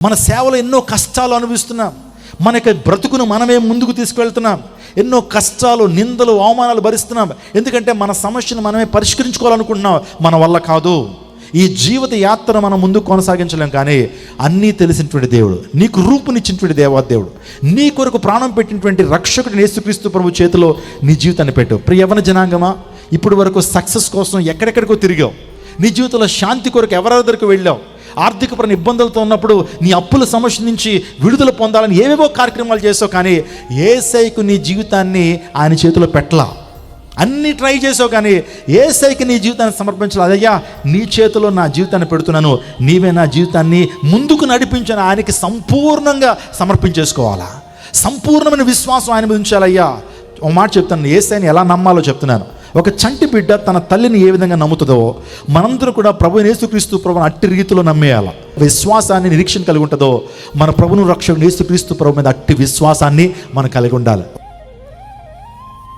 మన సేవలో ఎన్నో కష్టాలు అనుభవిస్తున్నాం. మన యొక్క బ్రతుకును మనమే ముందుకు తీసుకువెళ్తున్నాం. ఎన్నో కష్టాలు, నిందలు, అవమానాలు భరిస్తున్నాం. ఎందుకంటే మన సమస్యను మనమే పరిష్కరించుకోవాలనుకుంటున్నాం. మన వల్ల కాదు. ఈ జీవిత యాత్ర మనం ముందుకు కొనసాగించలేం. కానీ అన్నీ తెలిసినటువంటి దేవుడు, నీకు రూపునిచ్చినటువంటి దేవాదేవుడు, నీ కొరకు ప్రాణం పెట్టినటువంటి రక్షకుడు యేసుక్రీస్తు ప్రభు చేతిలో నీ జీవితాన్ని పెట్టు. ప్రియ యవ్వన జనాంగమా, ఇప్పటి వరకు సక్సెస్ కోసం ఎక్కడెక్కడికో తిరిగావు. నీ జీవితంలో శాంతి కొరకు ఎవరెవరి దగ్గరకు వెళ్ళావు. ఆర్థికపరమైన ఇబ్బందులతో ఉన్నప్పుడు నీ అప్పుల సమస్య నుంచి విడుదల పొందాలని ఏవేవో కార్యక్రమాలు చేసావు. కానీ యేసయ్యకు నీ జీవితాన్ని ఆయన చేతిలో పెట్టలా. అన్నీ ట్రై చేసావు కానీ యేసయ్యకి నీ జీవితాన్ని సమర్పించాలి. అదయ్యా, నీ చేతిలో నా జీవితాన్ని పెడుతున్నాను, నీవే నా జీవితాన్ని ముందుకు నడిపించాను. ఆయనకి సంపూర్ణంగా సమర్పించేసుకోవాలా. సంపూర్ణమైన విశ్వాసం ఆయన మీద ఉంచాలయ్యా. ఒక మాట చెప్తాను, యేసయ్యని ఎలా నమ్మాలో చెప్తున్నాను. ఒక చంటి బిడ్డ తన తల్లిని ఏ విధంగా నమ్ముతుందో మనందరూ కూడా ప్రభువైన యేసుక్రీస్తు ప్రభువును అట్టి రీతిలో నమ్మేయాలి. విశ్వాసాన్ని, నిరీక్షణ కలిగి ఉంటుందో మన ప్రభువును రక్షకుడు యేసుక్రీస్తు ప్రభు మీద అట్టి విశ్వాసాన్ని మనం కలిగి ఉండాలి.